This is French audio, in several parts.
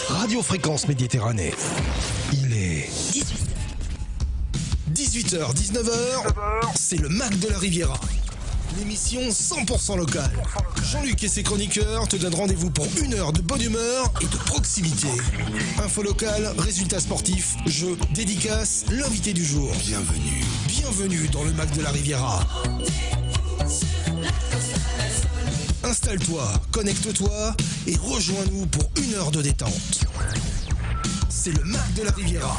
Radio Fréquence Méditerranée. Il est 18h, 19h, c'est le Mac de la Riviera. L'émission 100% locale. Jean-Luc et ses chroniqueurs te donnent rendez-vous pour une heure de bonne humeur et de proximité. Info locale, résultats sportifs, jeux, dédicaces, l'invité du jour. Bienvenue dans le Mac de la Riviera. Installe-toi, connecte-toi et rejoins-nous pour une heure de détente. C'est le Mac de la Riviera.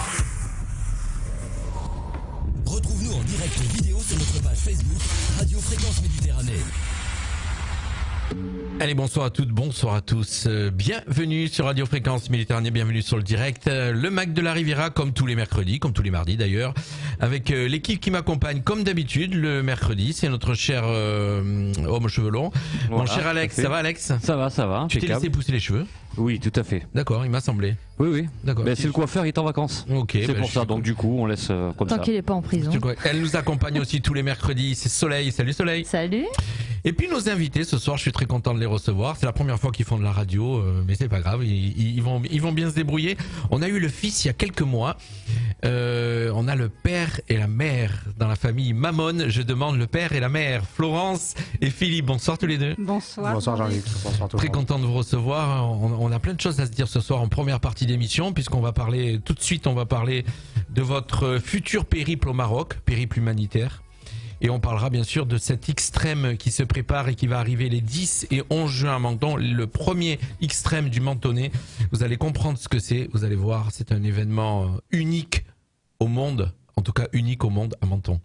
Retrouve-nous en direct vidéo sur notre page Facebook Radio Fréquence Méditerranée. Allez, bonsoir à toutes, bonsoir à tous. Bienvenue sur Radio Fréquence Méditerranée, bienvenue sur le direct. Le Mac de la Riviera, comme tous les mercredis, comme tous les mardis d'ailleurs, avec l'équipe qui m'accompagne comme d'habitude le mercredi. C'est notre cher homme aux cheveux longs. Voilà, mon cher Alex, ça va Alex ? Ça va. Tu t'es laissé pousser les cheveux ? Oui, tout à fait. D'accord, il m'a semblé. Oui. D'accord. Ben, c'est le coiffeur, il est en vacances. Ok. C'est pour ça, donc du coup, on laisse comme ça. Tant qu'il n'est pas en prison. Elle nous accompagne aussi tous les mercredis, c'est Soleil. Salut Soleil. Salut. Et puis nos invités ce soir, je suis très content de les recevoir. C'est la première fois qu'ils font de la radio, mais c'est pas grave, ils vont bien se débrouiller. On a eu le fils il y a quelques mois. On a le père et la mère dans la famille Mamone. Je demande le père et la mère, Florence et Philippe. Bonsoir tous les deux. Bonsoir. Bonsoir Jean-Luc. Bonsoir tout le Très monde. content de vous recevoir. On a plein de choses à se dire ce soir en première partie d'émission, puisqu'on va parler tout de suite. On va parler de votre futur périple au Maroc, périple humanitaire. Et on parlera bien sûr de cet extrême qui se prépare et qui va arriver les 10 et 11 juin à Menton, le premier extrême du Mentonais. Vous allez comprendre ce que c'est, vous allez voir, c'est un événement unique au monde, en tout cas unique au monde à Menton.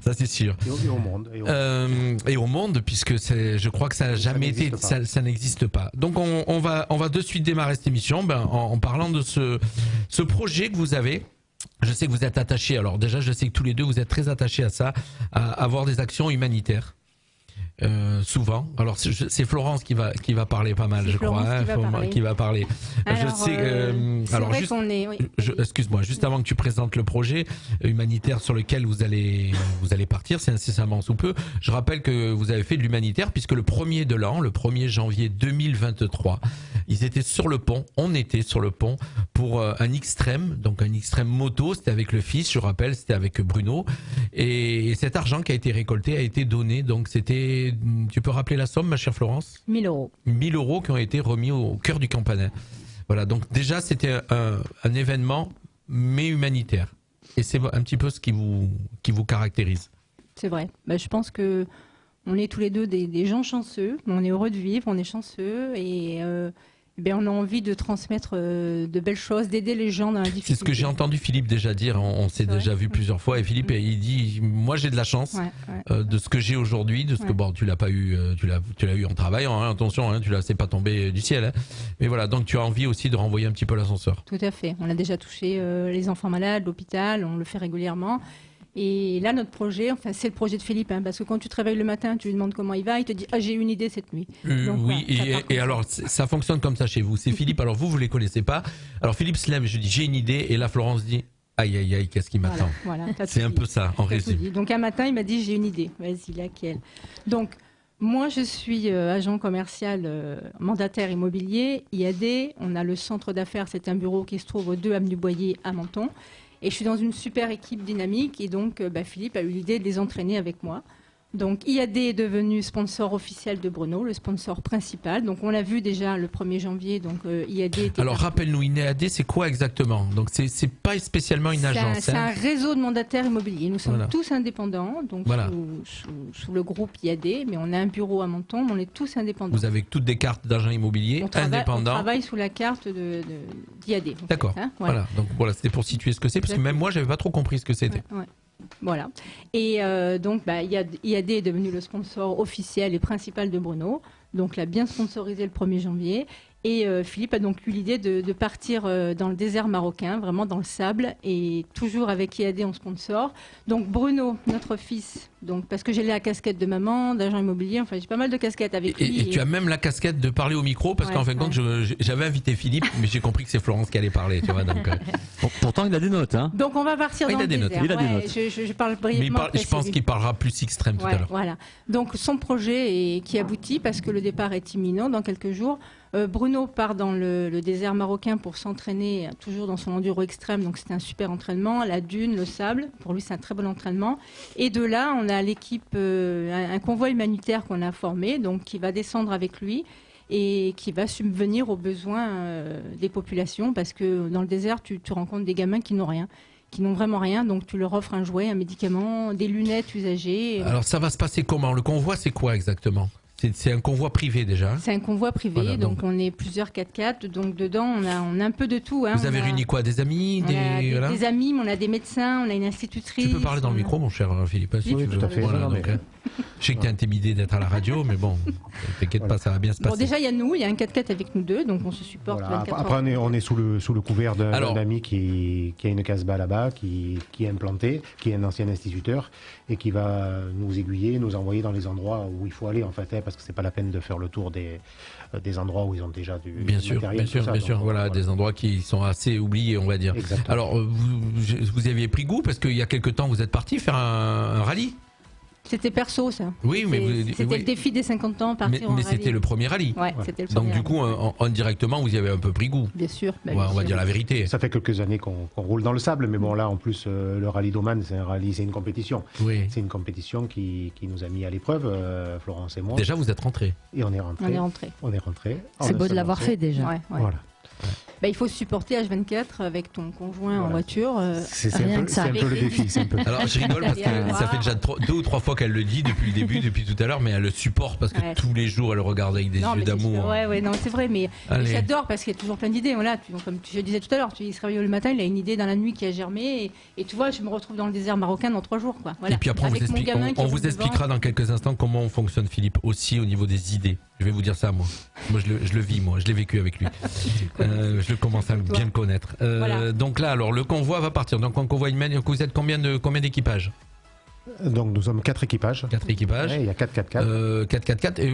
Ça c'est sûr. Et au monde. Et au monde, puisque je crois que ça n'a jamais été, ça n'existe pas. Donc on va de suite démarrer cette émission en parlant de ce projet que vous avez. Je sais que vous êtes attachés, alors déjà je sais que tous les deux vous êtes très attachés à ça, à avoir des actions humanitaires. Souvent. Alors c'est Florence qui va parler pas mal, je crois, qui va parler. Alors, je sais. Alors juste, excuse-moi, juste avant que tu présentes le projet humanitaire sur lequel vous allez partir, c'est incessamment sous peu. Je rappelle que vous avez fait de l'humanitaire puisque le 1er de l'an, le 1er janvier 2023, ils étaient sur le pont. On était sur le pont pour un extrême, donc un extrême moto. C'était avec le fils, je rappelle, c'était avec Bruno. Et cet argent qui a été récolté a été donné. Donc c'était. Tu peux rappeler la somme, ma chère Florence ? 1 000 euros. 1 000 euros qui ont été remis au cœur du campanin. Voilà, donc déjà c'était un événement, mais humanitaire. Et c'est un petit peu ce qui vous caractérise. C'est vrai. Je pense que on est tous les deux des gens chanceux. On est heureux de vivre, on est chanceux et on a envie de transmettre de belles choses, d'aider les gens dans la difficulté. C'est ce que j'ai entendu Philippe déjà dire, on s'est déjà vu plusieurs fois, et Philippe il dit, moi j'ai de la chance de ce que j'ai aujourd'hui, de ce que bon tu l'as pas eu, tu l'as eu en travaillant, attention, c'est pas tombé du ciel, mais voilà, donc tu as envie aussi de renvoyer un petit peu l'ascenseur. Tout à fait, on a déjà touché les enfants malades, l'hôpital, on le fait régulièrement. Et là, notre projet, c'est le projet de Philippe, parce que quand tu te réveilles le matin, tu lui demandes comment il va, il te dit « Ah, j'ai eu une idée cette nuit ». Oui, et alors, ça fonctionne comme ça chez vous. C'est Philippe, alors vous les connaissez pas. Alors Philippe se lève, je dis « J'ai une idée », et là Florence dit « Aïe, aïe, aïe, qu'est-ce qui m'attend ?» Voilà, c'est un peu ça, en résumé. Donc un matin, il m'a dit « J'ai une idée ». Vas-y, laquelle ? Donc, moi, je suis agent commercial mandataire immobilier, IAD. On a le centre d'affaires, c'est un bureau qui se trouve au 2 avenue Boyer à Menton. Et je suis dans une super équipe dynamique et donc Philippe a eu l'idée de les entraîner avec moi. Donc IAD est devenu sponsor officiel de Bruno, le sponsor principal. Donc on l'a vu déjà le 1er janvier. Donc IAD était. Alors rappelle-nous, IAD c'est quoi exactement ? Donc c'est pas spécialement une agence. C'est un réseau de mandataires immobiliers. Nous sommes tous indépendants, donc sous le groupe IAD, mais on a un bureau à Menton, mais on est tous indépendants. Vous avez toutes des cartes d'agents immobiliers indépendants. On travaille sous la carte d'IAD. D'accord. Voilà. Donc voilà, c'était pour situer ce que c'est, parce que même moi j'avais pas trop compris ce que c'était. Ouais. Voilà. Et donc, IAD est devenu le sponsor officiel et principal de Bruno. Donc, l'a bien sponsorisé le 1er janvier. Et Philippe a donc eu l'idée de partir dans le désert marocain, vraiment dans le sable, et toujours avec IAD en sponsor. Donc Bruno, notre fils, donc parce que j'ai la casquette de maman, d'agent immobilier, j'ai pas mal de casquettes avec lui. Et tu as même la casquette de parler au micro, parce qu'en fin de compte, j'avais invité Philippe, mais j'ai compris que c'est Florence qui allait parler, tu vois. Donc, pourtant, il a des notes, hein. Donc on va partir dans le désert. Il a des notes. Je parle brièvement. Mais je pense qu'il parlera plus extrême tout à l'heure. Voilà. Donc son projet qui aboutit, parce que le départ est imminent dans quelques jours. Bruno part dans le désert marocain pour s'entraîner, toujours dans son enduro extrême, donc c'était un super entraînement. La dune, le sable, pour lui c'est un très bon entraînement. Et de là, on a l'équipe, un convoi humanitaire qu'on a formé, donc qui va descendre avec lui et qui va subvenir aux besoins des populations, parce que dans le désert, tu rencontres des gamins qui n'ont rien. Qui n'ont vraiment rien, donc tu leur offres un jouet, un médicament, des lunettes usagées. Alors ça va se passer comment? Le convoi, c'est quoi exactement? C'est un convoi privé déjà. C'est un convoi privé, voilà, donc on est plusieurs 4x4, donc dedans on a un peu de tout. Vous avez réuni quoi? Des amis, des amis, mais on a des médecins, on a une institutrice. Tu peux parler dans le micro, mon cher Philippe? Oui, tout à fait. Voilà, donc, je sais que tu es intimidé d'être à la radio, mais bon, t'inquiète pas, ça va bien se passer. Bon, déjà il y a un 4x4 avec nous deux, donc on se supporte. Voilà. 24 Après heures. on est sous le couvert d'un ami qui a une casbah là-bas, qui est implanté, qui est un ancien instituteur et qui va nous aiguiller, nous envoyer dans les endroits où il faut aller en fait, parce que c'est pas la peine de faire le tour des endroits où ils ont déjà du matériel. Bien sûr, voilà, des endroits qui sont assez oubliés, on va dire. Exactement. Alors, vous aviez pris goût parce qu'il y a quelque temps, vous êtes parti faire un rallye. C'était perso, ça. Oui, mais c'était le défi des 50 ans, partir en mais rallye. c'était le premier rallye. Ouais, c'était le premier. Donc du coup, indirectement, vous y avez un peu pris goût. Bien sûr. On va dire la vérité. Ça fait quelques années qu'on roule dans le sable, mais bon là, en plus, le rallye d'Oman, c'est une compétition. Oui. C'est une compétition qui nous a mis à l'épreuve, Florence et moi. Déjà, vous êtes rentrés. Et on est rentrés. C'est beau de l'avoir fait déjà. Ouais. Voilà. Bah, il faut supporter H24 avec ton conjoint en voiture. C'est un peu le défi. Alors je rigole parce que ça fait déjà 2 ou 3 fois qu'elle le dit depuis le début, depuis tout à l'heure, mais elle le supporte parce que tous les jours elle le regarde avec des yeux d'amour. Ouais, non, c'est vrai, mais j'adore parce qu'il y a toujours plein d'idées. Voilà, comme je disais tout à l'heure, il se réveille le matin, il a une idée dans la nuit qui a germé, et tu vois, je me retrouve dans le désert marocain dans 3 jours. Quoi. Voilà. Et puis après, on vous expliquera dans quelques instants comment on fonctionne, Philippe, aussi au niveau des idées. Je vais vous dire ça, moi. Moi, je le vis, moi. Je l'ai vécu avec lui. Je commence à bien le connaître. Voilà. Donc là, alors, le convoi va partir. Donc, en convoi humain, vous êtes combien d'équipages? Donc, nous sommes 4 équipages. 4 équipages. Ouais, il y a 4 4x4. 4 4x4. Et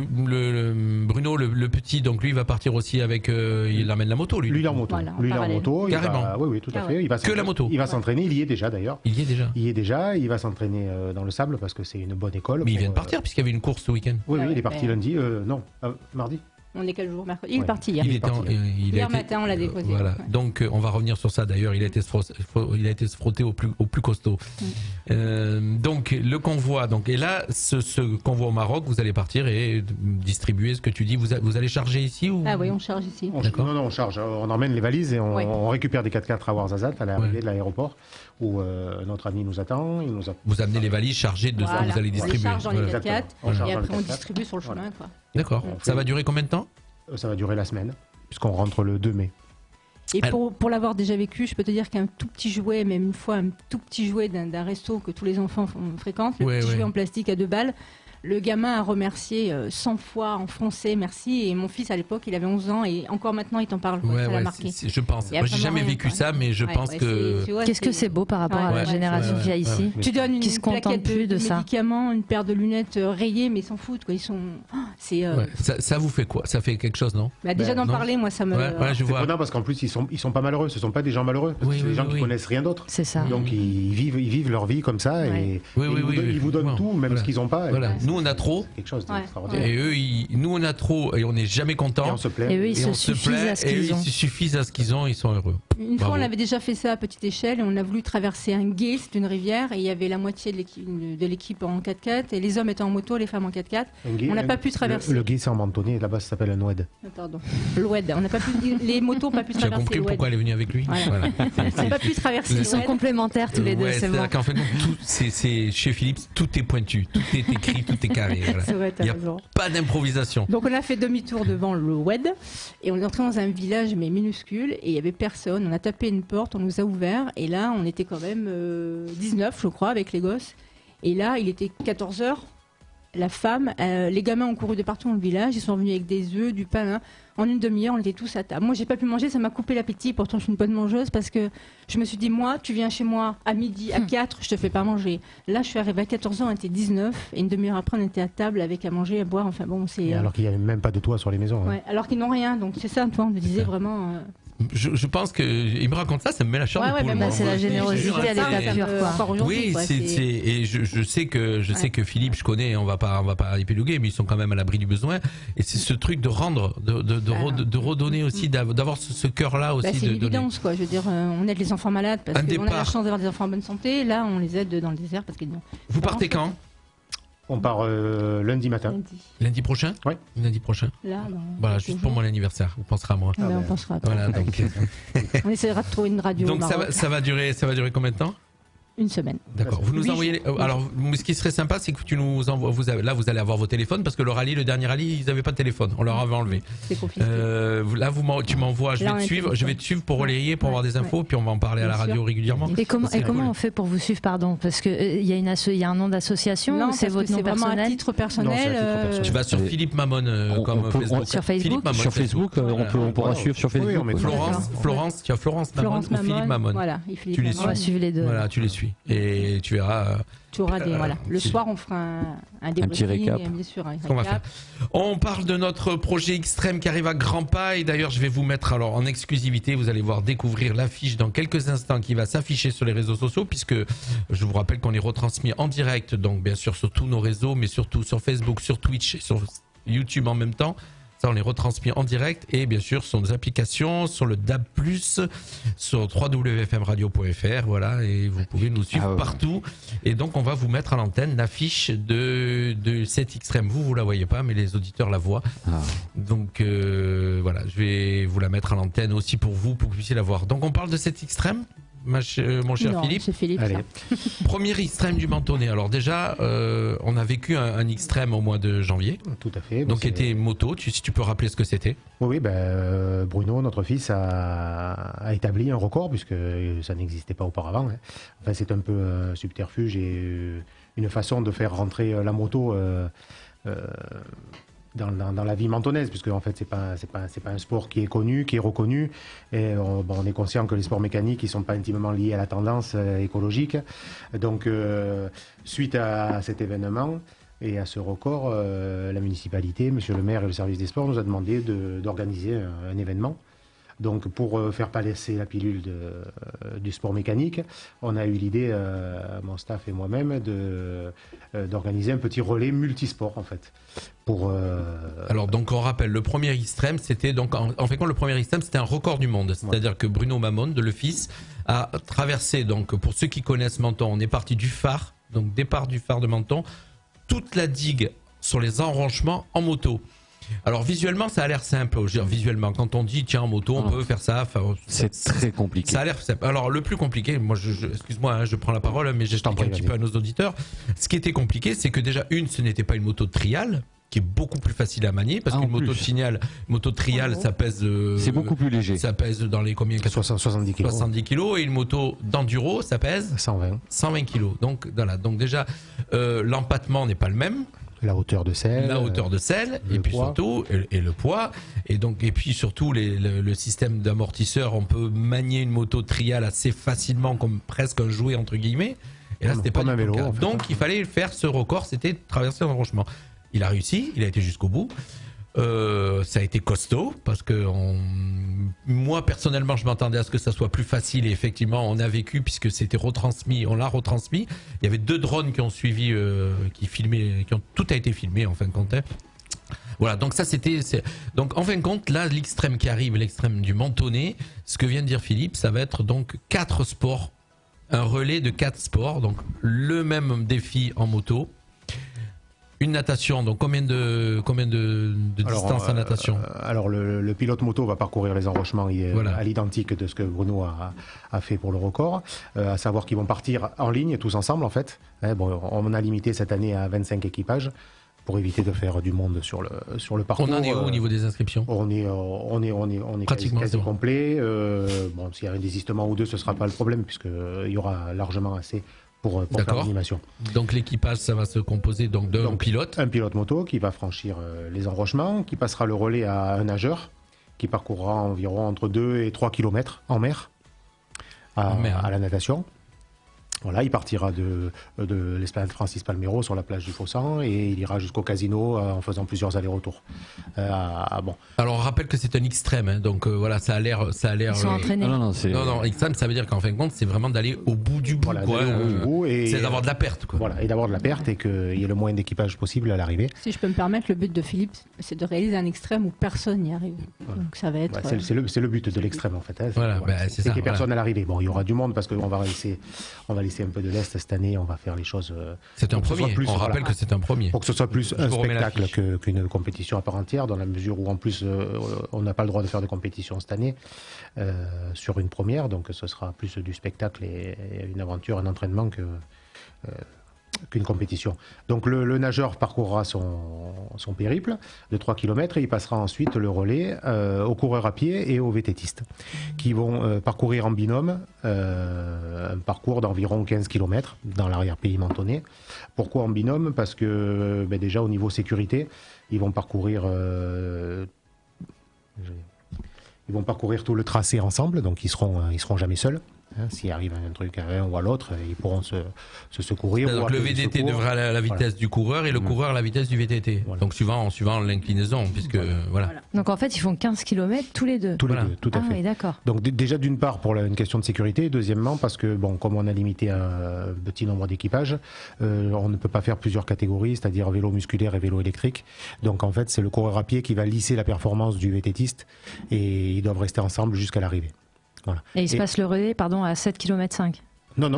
Bruno, le petit, donc lui, va partir aussi avec. Il amène la moto, lui. Lui, il est en moto. Voilà, lui, il est en moto. Carrément. Oui, tout à fait. Il va que la moto. Il va s'entraîner. Il y est déjà, d'ailleurs. Il y est déjà. Il va s'entraîner dans le sable parce que c'est une bonne école. Mais il vient de partir puisqu'il y avait une course ce week-end. Oui, il est parti lundi. Non, mardi. On est quel jour? Mercredi. Il est parti hier. Hier matin, on l'a déposé. Voilà. Ouais. Donc, on va revenir sur ça. D'ailleurs, il a été se frotter au plus costaud. Donc, le convoi. Et là, ce convoi au Maroc, vous allez partir et distribuer ce que tu dis. Vous allez charger ici ou... Ah oui, on charge ici. Non, on charge. On emmène les valises et on récupère des 4x4 à Ouarzazate, à l'arrivée de l'aéroport, où notre ami nous attend. Vous amenez les valises chargées de ça, vous allez distribuer. On les charge dans les 4x4 et après on distribue sur le chemin. D'accord. Ça va durer combien de temps? Ça va durer la semaine, puisqu'on rentre le 2 mai. Et pour l'avoir déjà vécu, je peux te dire qu'un tout petit jouet, même une fois un tout petit jouet d'un resto que tous les enfants fréquentent, le petit jouet en plastique à 2 balles, le gamin a remercié 100 fois en français merci, et mon fils à l'époque il avait 11 ans et encore maintenant il t'en parle, ça l'a marqué. Je pense, moi j'ai jamais vécu ça, mais je pense que... Qu'est-ce que c'est beau par rapport à la génération qui a ici, tu donnes une plaquette plus de médicaments, une paire de lunettes rayées, mais ils s'en foutent, quoi. Ils sont... Ça vous fait quoi? Ça fait quelque chose, non? Déjà d'en parler, moi ça me... C'est étonnant parce qu'en plus ils sont pas malheureux, ce sont pas des gens malheureux, c'est des gens qui connaissent rien d'autre. C'est ça. Donc ils vivent leur vie comme ça et ils vous donnent tout, même ce qu'ils n'ont pas. Nous on a trop. Et eux, nous on a trop et on n'est jamais content. Et on se plaît. Et eux, ils se suffisent à ce qu'ils ont, ils sont heureux. Une fois, on avait déjà fait ça à petite échelle et on a voulu traverser un gué, c'est une rivière, et il y avait la moitié de l'équipe en 4x4 et les hommes étaient en moto, les femmes en 4x4. On n'a pas pu traverser. Le gué, c'est en Mentonné, là-bas ça s'appelle un oued. Pardon. L'oued. On n'a pas pu. Les motos n'ont pas pu traverser. Tu as compris pourquoi elle est venue avec lui? Voilà. On n'a pas pu traverser. Ils sont complémentaires tous les deux, c'est bon. Qu'en fait, chez Philippe, tout est pointu, tout est écrit, tout est carré. C'est vrai, t'as raison. Pas d'improvisation. Donc on a fait demi-tour devant le WED et on est entré dans un village mais minuscule et il y avait personne. On a tapé une porte, on nous a ouvert et là on était quand même 19 je crois avec les gosses. Et là il était 14h. La femme, les gamins ont couru de partout dans le village, ils sont venus avec des œufs, du pain. Hein. En une demi-heure, on était tous à table. Moi, j'ai pas pu manger, ça m'a coupé l'appétit. Pourtant, je suis une bonne mangeuse parce que je me suis dit, moi, tu viens chez moi à midi, à 4, je te fais pas manger. Là, je suis arrivée à 14h, on était 19, et une demi-heure après, on était à table avec à manger, à boire. Enfin bon, c'est. Alors qu'il n'y avait même pas de toit sur les maisons. Ouais, alors qu'ils n'ont rien. Donc c'est ça, toi, on me disait vraiment. Je pense qu'il me raconte ça me met la chair de poule. C'est la générosité à l'état pur, quoi. Oui, et je sais que Philippe, je connais, on va pas épiloguer, mais ils sont quand même à l'abri du besoin. Et c'est ce truc de rendre, de redonner aussi, d'avoir ce cœur-là aussi. C'est l'évidence, quoi. Je veux dire, on aide les enfants malades parce qu'on a la chance d'avoir des enfants en bonne santé. Là, on les aide dans le désert parce que. Vous partez quand ? On part lundi matin. Lundi prochain ? Oui. Lundi prochain. Là, voilà, juste pour mon anniversaire. Vous penserez à moi. On pensera à toi. Voilà, donc. On essaiera de trouver une radio. Donc ça va durer combien de temps ? Une semaine. D'accord. Vous nous envoyez. Alors, ce qui serait sympa, c'est que tu nous envoies. Là, vous allez avoir vos téléphones parce que le dernier rallye, ils n'avaient pas de téléphone. On leur avait enlevé. C'est confisqué. Là, tu m'envoies. Je vais te suivre pour relayer, pour avoir des infos, puis on va en parler à la radio régulièrement. Et comment on fait pour vous suivre, pardon ? Parce que il y a un nom d'association. C'est votre nom personnel. Vraiment à titre personnel. Tu vas sur Philippe Mamon comme Facebook. Sur Facebook. Sur Facebook, on pourra suivre sur Facebook. Florence, tu as Florence Mamon ou Philippe Mamon. Voilà. Tu les suis. On va suivre les deux. Voilà, tu les suis. Et tu verras. Tu auras des Le soir, on fera un petit récap. Bien sûr, on parle de notre projet extrême qui arrive à grands pas. Et d'ailleurs, je vais vous mettre en exclusivité. Vous allez découvrir l'affiche dans quelques instants qui va s'afficher sur les réseaux sociaux, puisque je vous rappelle qu'on est retransmis en direct, donc bien sûr sur tous nos réseaux, mais surtout sur Facebook, sur Twitch et sur YouTube en même temps. Ça, on les retransmet en direct et bien sûr sur nos applications, sur le DAB+, sur www.fmradio.fr, voilà, et vous pouvez nous suivre partout. Et donc, on va vous mettre à l'antenne l'affiche de cette extrême. Vous la voyez pas, mais les auditeurs la voient. Donc, voilà, je vais vous la mettre à l'antenne aussi pour vous puissiez la voir. Donc, on parle de cette extrême, mon cher Philippe. C'est Philippe. Allez. Premier extrême du Mentonnet. Alors déjà, on a vécu un extrême au mois de janvier. Tout à fait. Donc était moto. Si tu peux rappeler ce que c'était. Oui, Bruno, notre fils, a établi un record puisque ça n'existait pas auparavant. Enfin, c'est un peu un subterfuge et une façon de faire rentrer la moto dans la vie mentonnaise, puisque en fait c'est pas un sport qui est connu, qui est reconnu, et on est conscient que les sports mécaniques ils sont pas intimement liés à la tendance écologique. Donc suite à cet événement et à ce record, la municipalité, monsieur le maire et le service des sports nous a demandé d'organiser un événement. Donc pour faire passer la pilule du sport mécanique, on a eu l'idée, mon staff et moi-même, d'organiser un petit relais multisport en fait. Alors donc on rappelle, le premier extrême c'était donc en fait le premier extrême c'était un record du monde, c'est-à-dire que Bruno Mamon, le fils, a traversé, donc pour ceux qui connaissent Menton, on est parti du phare, donc départ du phare de Menton, toute la digue sur les enronchements en moto. Alors visuellement ça a l'air simple, visuellement quand on dit tiens en moto on peut faire ça, c'est très compliqué. Ça a l'air simple. Alors le plus compliqué, moi excuse-moi je prends la parole mais j'explique un petit peu à nos auditeurs. Ce qui était compliqué c'est que déjà ce n'était pas une moto de trial qui est beaucoup plus facile à manier parce qu'une moto de trial ça pèse c'est beaucoup plus léger. Ça pèse dans les combien 70 kg. 70 kg et une moto d'enduro ça pèse 120 kg. Donc voilà, donc déjà l'empattement n'est pas le même. La hauteur de selle, et puis surtout et le poids et puis surtout le système d'amortisseur. On peut manier une moto trial assez facilement comme presque un jouet entre guillemets. Et là c'était pas du tout le cas. Donc il fallait faire ce record, c'était de traverser l'enrochement. Il a réussi, il a été jusqu'au bout. Ça a été costaud parce que moi personnellement je m'attendais à ce que ça soit plus facile et effectivement on a vécu puisque c'était retransmis, on l'a retransmis. Il y avait 2 drones qui ont suivi, tout a été filmé en fin de compte. Voilà, donc ça donc en fin de compte là l'extrême qui arrive, l'extrême du Mentonnet, ce que vient de dire Philippe, ça va être donc 4 sports, un relais de 4 sports, donc le même défi en moto. Une natation, donc combien de distance en natation? Alors le pilote moto va parcourir les enrochements à l'identique de ce que Bruno a fait pour le record, à savoir qu'ils vont partir en ligne tous ensemble en fait. On a limité cette année à 25 équipages pour éviter de faire du monde sur le parcours. On en est où au niveau des inscriptions? On est pratiquement quasi complet. S'il y a un désistement ou 2, ce sera pas le problème puisqu'il y aura largement assez pour faire l'animation. Donc l'équipage, ça va se composer d'un pilote. Un pilote moto qui va franchir les enrochements, qui passera le relais à un nageur, qui parcourra environ entre 2 et 3 km en mer, à la natation. Voilà, il partira de l'Esplanade Francis Palmero sur la plage du Fossan et il ira jusqu'au casino en faisant plusieurs allers-retours. Bon. Alors on rappelle que c'est un extrême, hein, donc voilà, ça a l'air. Ils sont entraînés. Non, extrême, ça veut dire qu'en fin de compte, c'est vraiment d'aller au bout du bout. Voilà, c'est d'avoir de la perte, quoi. Voilà, et d'avoir de la perte et qu'il y ait le moins d'équipage possible à l'arrivée. Si je peux me permettre, le but de Philippe, c'est de réaliser un extrême où personne n'y arrive. Voilà. Donc ça va être. C'est le but de l'extrême en fait. Hein. Voilà, c'est qu'il n'y ait personne à l'arrivée. Bon, il y aura du monde parce qu'on va laisser un peu de l'Est cette année, on va faire les choses. C'est un premier. On rappelle que c'est un premier. Pour que ce soit plus un spectacle qu'une compétition à part entière, dans la mesure où en plus on n'a pas le droit de faire de compétition cette année sur une première, donc ce sera plus du spectacle et une aventure, un entraînement qu'une compétition. Donc le nageur parcourra son périple de 3 km et il passera ensuite le relais aux coureurs à pied et aux vététistes qui vont parcourir en binôme un parcours d'environ 15 km dans l'arrière-pays mentonais. Pourquoi en binôme? Parce que déjà au niveau sécurité, ils vont parcourir tout le tracé ensemble, donc ils seront jamais seuls. Hein, s'il arrive un truc à un ou à l'autre, ils pourront se secourir. Donc le VTT devra aller à la vitesse du coureur et le coureur à la vitesse du VTT. Voilà. Donc suivant l'inclinaison, puisque voilà. Donc en fait, ils font 15 km tous les deux. Tous les deux, tout à fait. Oui, d'accord. Donc déjà d'une part pour une question de sécurité, et deuxièmement parce que comme on a limité un petit nombre d'équipages, on ne peut pas faire plusieurs catégories, c'est-à-dire vélo musculaire et vélo électrique. Donc en fait, c'est le coureur à pied qui va lisser la performance du VTTiste et ils doivent rester ensemble jusqu'à l'arrivée. Voilà. Et il se passe le relais, à 7 km 5. Non,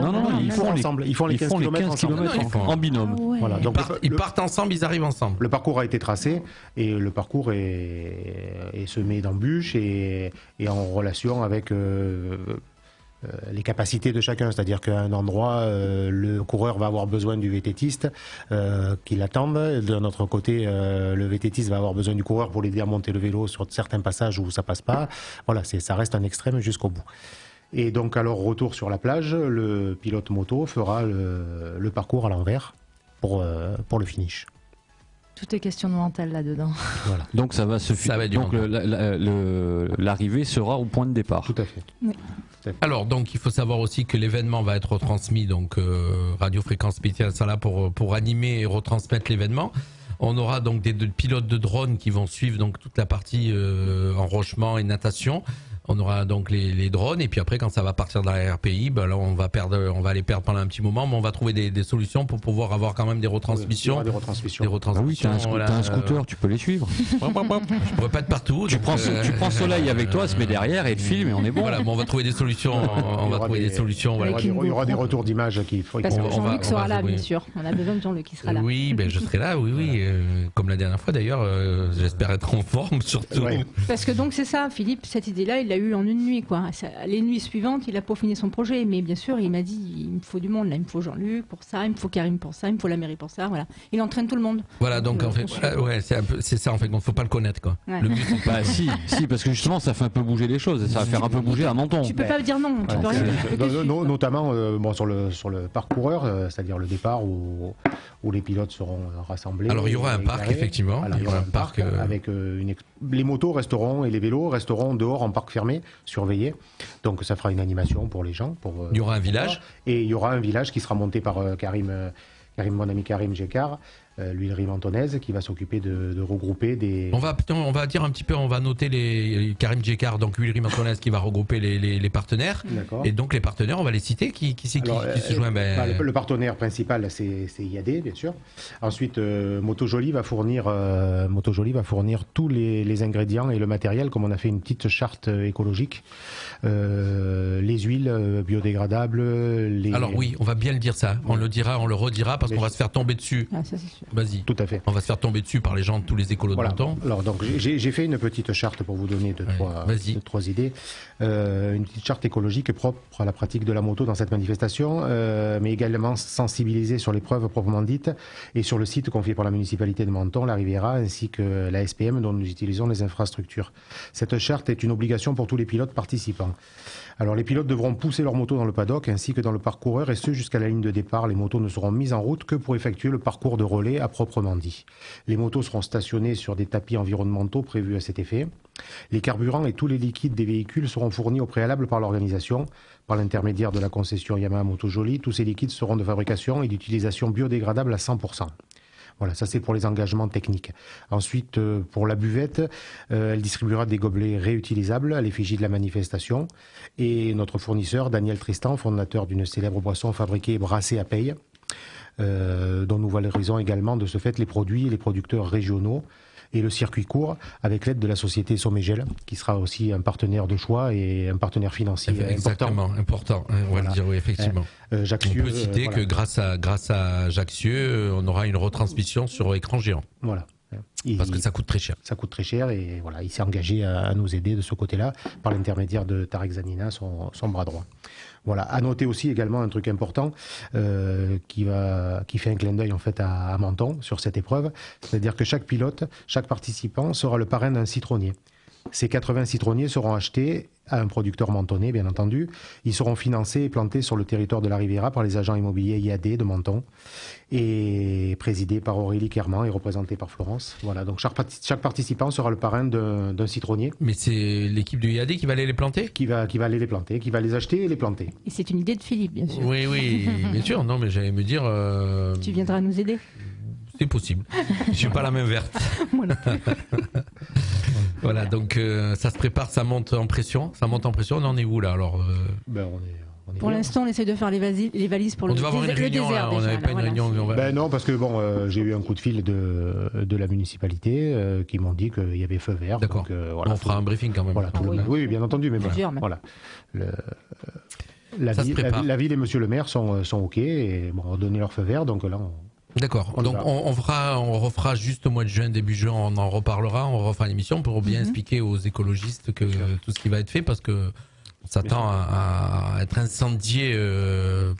ils font ensemble. Ils font les 15 km en binôme. Ah ouais. Voilà, donc ils partent ensemble, ils arrivent ensemble. Le parcours a été tracé et le parcours est semé d'embûches et en relation avec les capacités de chacun. C'est-à-dire qu'à un endroit, le coureur va avoir besoin du VTTiste qui l'attende. D'un autre côté, le VTTiste va avoir besoin du coureur pour l'aider à monter le vélo sur certains passages où ça passe pas. Voilà, ça reste un extrême jusqu'au bout. Et donc, alors, retour sur la plage, le pilote moto fera le parcours à l'envers pour le finish. Tout est question de mental là-dedans. Voilà. Donc ça va se finir. Donc l'arrivée sera au point de départ. Tout à fait. Oui. Alors donc il faut savoir aussi que l'événement va être retransmis, donc Radio Fréquence Spéciale sera là pour animer et retransmettre l'événement. On aura donc des pilotes de drones qui vont suivre donc toute la partie enrochement et natation. On aura donc les drones et puis après quand ça va partir dans la RPI, là on va les perdre pendant un petit moment, mais on va trouver des solutions pour pouvoir avoir quand même des retransmissions. Oui, des retransmissions. Ah oui, t'as un scooter, tu peux les suivre. Je pourrais pas être partout. Tu prends Soleil avec toi, se met derrière et le filme et on est bon. Voilà, on va trouver des solutions. Il y aura des retours d'images qu'il faut. Parce que Jean-Luc sera là, bien sûr. On a besoin de Jean-Luc qui sera là. Oui, je serai là, oui. Comme la dernière fois d'ailleurs, j'espère être en forme surtout. Ouais. Parce que donc c'est ça, Philippe, cette idée-là, il l'a eu en une nuit, quoi. Les nuits suivantes, il a peaufiné son projet, mais bien sûr, il m'a dit, il me faut du monde, là, il me faut Jean-Luc pour ça, il me faut Karim pour ça, il me faut la mairie pour ça, voilà. Il entraîne tout le monde. Voilà, donc en fait, c'est ça en fait, il faut pas le connaître, quoi. Ouais. Le but, si, parce que justement, ça fait un peu bouger les choses, ça va faire un peu bouger à Menton. Tu peux pas dire non, tu peux rien dire. Notamment sur le parcoureur, c'est-à-dire le départ où les pilotes seront rassemblés. Alors il y aura un parc, effectivement. Voilà, il y aura un parc avec les motos resteront et les vélos resteront dehors en parc fermé, surveillé. Donc ça fera une animation pour les gens. Il y aura un village. Et il y aura un village qui sera monté par mon ami Karim Jekar, l'huilerie mentonnaise, qui va s'occuper de regrouper des... On va dire un petit peu, on va noter les Karim Jekar, donc l'huilerie mentonnaise qui va regrouper les partenaires. D'accord. Et donc les partenaires, on va les citer. Qui se joint le partenaire principal, c'est IAD, bien sûr. Ensuite, Motojoli va fournir tous les ingrédients et le matériel, comme on a fait une petite charte écologique. Les huiles biodégradables. Alors oui, on va bien le dire ça. On le dira, on le redira parce qu'on va se faire tomber dessus. Ah, ça, c'est sûr. Vas-y. Tout à fait. On va se faire tomber dessus par les gens de tous les écolos de Menton. Alors donc j'ai fait une petite charte pour vous donner trois idées. Une petite charte écologique propre à la pratique de la moto dans cette manifestation, mais également sensibilisée sur l'épreuve proprement dite et sur le site confié par la municipalité de Menton, la Riviera, ainsi que la SPM dont nous utilisons les infrastructures. Cette charte est une obligation pour tous les pilotes participants. Alors les pilotes devront pousser leur moto dans le paddock ainsi que dans le parcoureur et ce jusqu'à la ligne de départ. Les motos ne seront mises en route que pour effectuer le parcours de relais à proprement dit. Les motos seront stationnées sur des tapis environnementaux prévus à cet effet. Les carburants et tous les liquides des véhicules seront fournis au préalable par l'organisation, par l'intermédiaire de la concession Yamaha Moto Jolie. Tous ces liquides seront de fabrication et d'utilisation biodégradable à 100%. Voilà, ça c'est pour les engagements techniques. Ensuite, pour la buvette, elle distribuera des gobelets réutilisables à l'effigie de la manifestation. Et notre fournisseur, Daniel Tristan, fondateur d'une célèbre boisson fabriquée et brassée à Peille, dont nous valorisons également de ce fait les produits et les producteurs régionaux, et le circuit court avec l'aide de la société Sommegel, qui sera aussi un partenaire de choix et un partenaire financier important, on va le dire, oui, effectivement. Jacques-Sieu, on peut citer que grâce à Jacques-Sieu, on aura une retransmission sur écran géant. Voilà. Parce que ça coûte très cher. Ça coûte très cher et voilà, il s'est engagé à nous aider de ce côté-là par l'intermédiaire de Tarek Zanina, son bras droit. Voilà. À noter aussi également un truc important qui fait un clin d'œil en fait à Menton sur cette épreuve, c'est-à-dire que chaque pilote, chaque participant sera le parrain d'un citronnier. Ces 80 citronniers seront achetés à un producteur mentonné, bien entendu. Ils seront financés et plantés sur le territoire de la Riviera par les agents immobiliers IAD de Menton et présidés par Aurélie Kerman et représentés par Florence. Voilà, donc chaque participant sera le parrain d'un citronnier. Mais c'est l'équipe de IAD qui va aller les planter ? Qui va aller les planter, qui va les acheter et les planter. Et c'est une idée de Philippe, bien sûr. Oui, bien sûr. Non, mais j'allais me dire... Tu viendras nous aider ? C'est possible. Je n'ai pas la main verte. Moi non plus. Voilà, donc ça se prépare, ça monte en pression. On en est où là alors Pour l'instant, on essaie de faire les valises pour le désert. On devait avoir une réunion là, on n'avait pas une réunion. Non, parce que j'ai eu un coup de fil de la municipalité qui m'ont dit qu'il y avait feu vert. D'accord. Donc, voilà, on fera un briefing quand même. Voilà, oui, bien entendu, mais voilà. La ville et monsieur le maire sont OK et ont donné leur feu vert, donc là D'accord. Donc on refera juste au mois de juin, début juin, on en reparlera, on refera l'émission pour bien expliquer aux écologistes que tout ce qui va être fait, parce que on s'attend à être incendié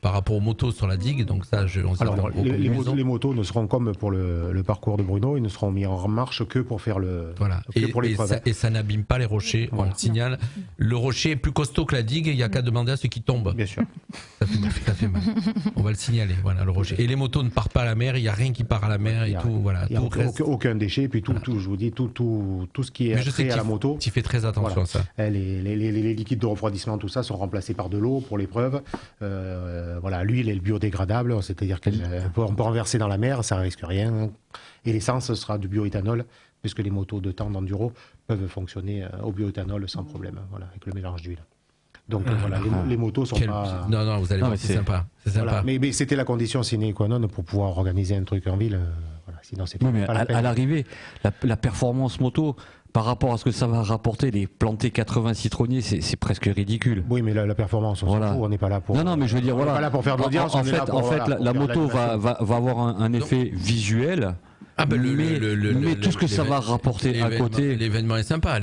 par rapport aux motos sur la digue, donc ça, les motos ne seront comme pour le parcours de Bruno, ils ne seront mis en marche que pour faire pour l'épreuve. Et ça n'abîme pas les rochers, on le signale. Le rocher est plus costaud que la digue, il n'y a qu'à demander à ceux qui tombent. Bien sûr. Ça fait mal. On va le signaler, voilà, le rocher. Et les motos ne partent pas à la mer, il n'y a rien qui part à la mer et tout, voilà. Il n'y a aucun déchet, et puis tout, je vous dis, tout ce qui est attrait à la moto. Tu fais très attention à ça. Les liquides de refroidissement, tout ça, sont remplacés par de l'eau pour l'épreuve. L'huile est le biodégradable, c'est-à-dire qu'on peut renverser dans la mer, ça ne risque rien. Et l'essence sera du bioéthanol, puisque les motos de temps d'enduro peuvent fonctionner au bioéthanol sans problème, avec le mélange d'huile. Donc les motos sont pas... Non, vous allez voir, c'est sympa. Voilà. Mais c'était la condition sine qua non pour pouvoir organiser un truc en ville. Sinon, c'est pas la peine. À l'arrivée, la performance moto, par rapport à ce que ça va rapporter, les planter 80 citronniers, c'est presque ridicule. Oui, mais la performance, on s'en fout, on n'est pas là pour... Non, mais je veux dire, on n'est pas là pour faire de l'audience. En fait, la moto va avoir un effet visuel. Mais tout ce que ça va rapporter à côté... L'événement est sympa,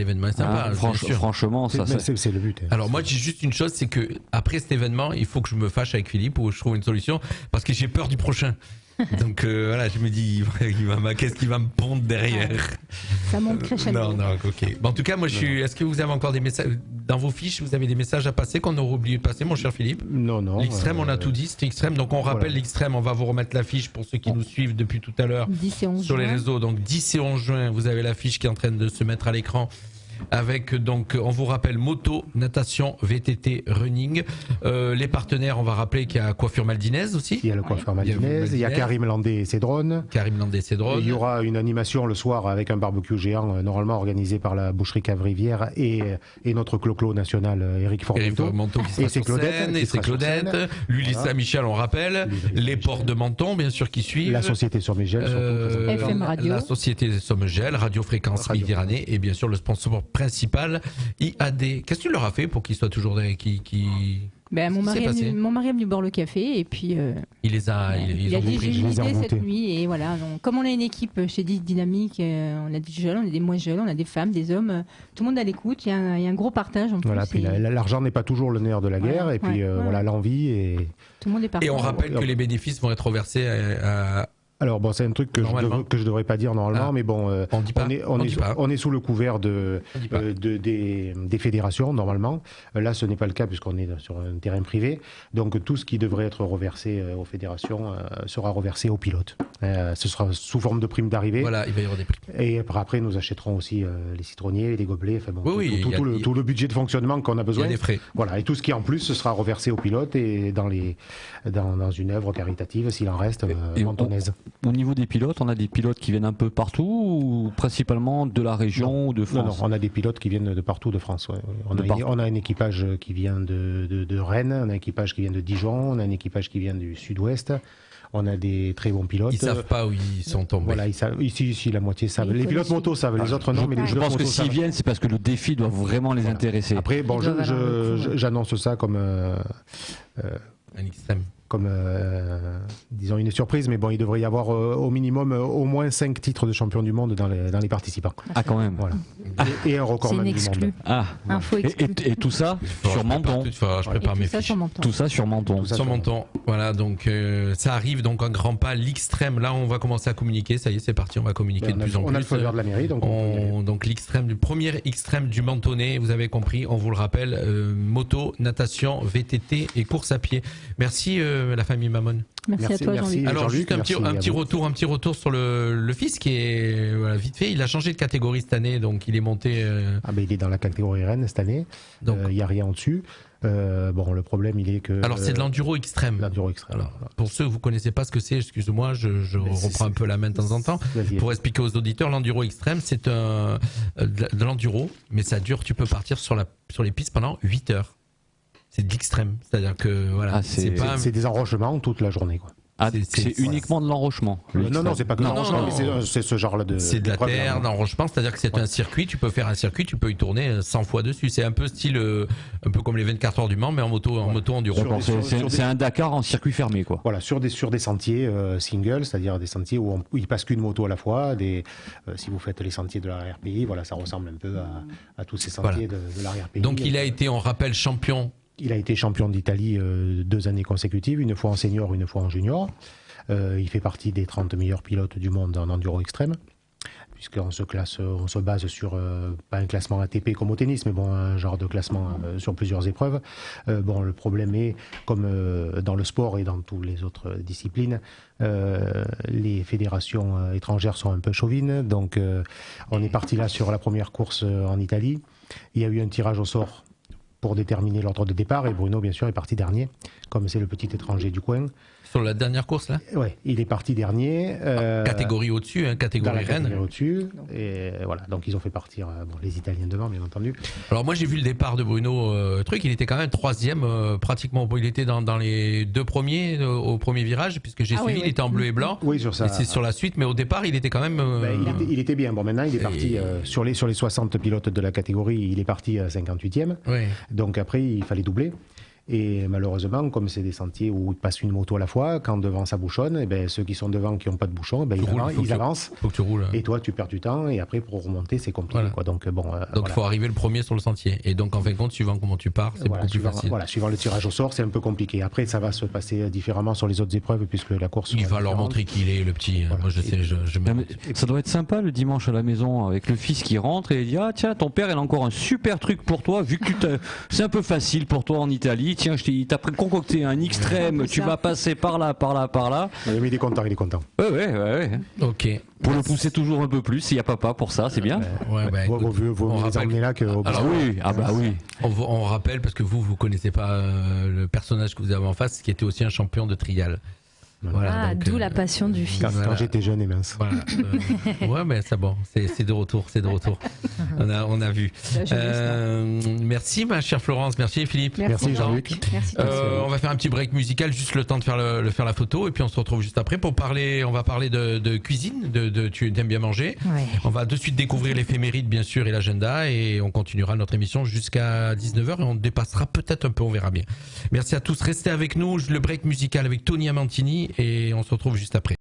franchement, c'est le but. Alors moi, j'ai juste une chose, c'est que après cet événement, il faut que je me fâche avec Philippe ou je trouve une solution, parce que j'ai peur du prochain. Donc je me dis, qu'est-ce qu'il va me pondre derrière ? Ça monte crescendo. Non, ok. Bon, en tout cas, moi, est-ce que vous avez encore des messages dans vos fiches ? Vous avez des messages à passer qu'on aurait oublié de passer, mon cher Philippe ? Non. L'Xtrême, on a tout dit, c'était Xtrême. Donc on rappelle l'Xtrême, on va vous remettre la fiche pour ceux qui nous suivent depuis tout à l'heure sur les réseaux. Donc 10 et 11 juin, vous avez la fiche qui est en train de se mettre à l'écran. Avec donc, on vous rappelle moto, natation, VTT, running. Les partenaires, on va rappeler qu'il y a Coiffure Maldinez aussi. Il y a le Coiffeur Maldinez, il y a Karim Landé et ses drones. Il y aura une animation le soir avec un barbecue géant, normalement organisé par la boucherie Cave-Rivière et notre cloclo national, Eric Formonto qui sera sur scène, et c'est Claudette. L'Ulysse Saint-Michel, on rappelle. Les ports de Menton, bien sûr, qui suivent. La Société Sommegel, FM Radio. La Société Sommegel, Radio Fréquence Méditerranée, et bien sûr le sponsor principal, IAD. Qu'est-ce que tu leur as fait pour qu'ils soient toujours des... Mon mari est venu boire le café et puis il a dit j'ai une idée cette nuit et voilà. Donc, comme on a une équipe chez Dynamique, on a des jeunes, on a des moins jeunes, on a des femmes, des hommes, tout le monde à l'écoute. Il y a un gros partage. En plus, puis l'argent n'est pas toujours le nerf de la guerre et puis l'envie et tout le monde est parti. Et on rappelle que les bénéfices vont être reversés Alors bon, c'est un truc que je devrais pas dire normalement, mais bon, on est sous le couvert des fédérations normalement. Là, ce n'est pas le cas puisqu'on est sur un terrain privé. Donc tout ce qui devrait être reversé aux fédérations sera reversé aux pilotes. Ce sera sous forme de prime d'arrivée. Voilà, il va y avoir des primes. Et après, nous achèterons aussi les citronniers, les gobelets, enfin bon, tout le budget de fonctionnement qu'on a besoin. Il y a des frais. Voilà, et tout ce qui en plus ce sera reversé aux pilotes et dans une œuvre caritative s'il en reste mentonnaise. Au niveau des pilotes, on a des pilotes qui viennent un peu partout ou principalement de la région ou de France? Non, on a des pilotes qui viennent de partout de France. Ouais. On a un équipage qui vient de Rennes, on a un équipage qui vient de Dijon, on a un équipage qui vient du sud-ouest. On a des très bons pilotes. Ils savent pas où ils sont tombés. Voilà, ils savent. Ici, la moitié savent. Les pilotes moto savent, les autres non. Mais je pense que s'ils viennent, c'est parce que le défi doit vraiment les intéresser. Après, bon, j'annonce ça comme un extrême. Comme disons une surprise, mais bon, il devrait y avoir au minimum au moins 5 titres de champion du monde dans les participants. Ah, quand même. Voilà. Et un record du monde. Ah, info exclu. Et tout ça sur Menton. Je prépare mes fiches. Tout ça sur Menton. Sur Menton. Voilà, donc ça arrive donc un grand pas, l'extrême. Là, on va commencer à communiquer. Ça y est, c'est parti, on va communiquer de plus en plus. On a le feu vert de la mairie, donc l'extrême, le premier extrême du Mentonais, vous avez compris, on vous le rappelle, moto, natation, VTT et course à pied. Merci la famille Mamon. Merci à toi Jean-Luc. Alors juste un petit retour sur le fils qui est vite fait. Il a changé de catégorie cette année, donc il est monté. Il est dans la catégorie Rennes cette année. Donc il n'y a rien en dessus. Le problème il est que. Alors c'est de l'enduro extrême. L'enduro extrême. Alors, pour ceux que vous connaissez pas ce que c'est, excusez-moi, je reprends un peu la main de temps en temps pour expliquer aux auditeurs. L'enduro extrême, c'est de l'enduro, mais ça dure. Tu peux partir sur les pistes pendant 8 heures. C'est de l'extrême, c'est-à-dire que voilà, c'est des enrochements toute la journée, quoi. Ah, c'est uniquement de l'enrochement. Non, c'est pas que l'enrochement, mais c'est ce genre-là de. C'est de la terre, d'enrochement, c'est-à-dire que c'est un circuit. Tu peux faire un circuit, tu peux y tourner 100 fois dessus. C'est un peu style, un peu comme les 24 heures du Mans, mais en moto enduro. C'est un Dakar en circuit fermé, quoi. Voilà, sur des sentiers single, c'est-à-dire des sentiers où il passe qu'une moto à la fois. Si vous faites les sentiers de la RPI, voilà, ça ressemble un peu à tous ces sentiers de la RPI. Donc il a été, on rappelle, champion. Il a été champion d'Italie 2 années consécutives, une fois en senior, une fois en junior. Il fait partie des 30 meilleurs pilotes du monde en enduro extrême, puisqu'on se base sur, pas un classement ATP comme au tennis, mais bon, un genre de classement sur plusieurs épreuves. Le problème est, comme dans le sport et dans toutes les autres disciplines, les fédérations étrangères sont un peu chauvines, donc on est parti là sur la première course en Italie. Il y a eu un tirage au sort pour déterminer l'ordre de départ, et Bruno bien sûr est parti dernier, comme c'est le petit étranger du coin. Sur la dernière course là ? Ouais, il est parti dernier. Catégorie au-dessus, catégorie Rennes. Catégorie au-dessus, et voilà, donc ils ont fait partir les Italiens devant, bien entendu. Alors moi j'ai vu le départ de Bruno, il était quand même 3e, pratiquement, il était dans les 2 premiers au premier virage, puisque j'ai suivi, il était en bleu et blanc. Oui, sur ça. Et c'est sur la suite, mais au départ il était quand même. Il était bien. Bon, maintenant il est parti sur les 60 pilotes de la catégorie, il est parti à 58e. Oui. Donc après il fallait doubler. Et malheureusement, comme c'est des sentiers où il passe une moto à la fois, quand devant ça bouchonne, ceux qui sont devant qui n'ont pas de bouchon, ils avancent. Faut que tu roules. Et toi, tu perds du temps. Et après, pour remonter, c'est compliqué. Voilà. Quoi. Donc, il faut arriver le premier sur le sentier. Et donc, en fin de compte, suivant comment tu pars, c'est beaucoup plus facile. Voilà, suivant le tirage au sort, c'est un peu compliqué. Après, ça va se passer différemment sur les autres épreuves, puisque la course. Il va leur montrer qui il est, le petit. Voilà. Moi, je sais. Ça doit être sympa le dimanche à la maison avec le fils qui rentre et il dit tiens, ton père, il a encore un super truc pour toi, vu que c'est un peu facile pour toi en Italie. Tiens, il t'a concocter un extrême, tu vas passer par là. Mais il est content. Ouais. Ok. Pour le pousser toujours un peu plus, il y a papa pour ça, c'est bien. Vous les emmenez là que. Oui. On rappelle, parce que vous connaissez pas le personnage que vous avez en face, qui était aussi un champion de trial. Voilà, d'où la passion du fils. Quand j'étais jeune et mince. Voilà, mais c'est bon, c'est de retour. On a vu. Merci ma chère Florence, merci Philippe. Merci Jean-Luc. On va faire un petit break musical, juste le temps de faire la photo, et puis on se retrouve juste après pour parler. On va parler de cuisine, tu aimes bien manger. Ouais. On va de suite découvrir l'éphéméride bien sûr et l'agenda, et on continuera notre émission jusqu'à 19h et on dépassera peut-être un peu, on verra bien. Merci à tous, restez avec nous. Le break musical avec Tony Amantini. Et on se retrouve juste après.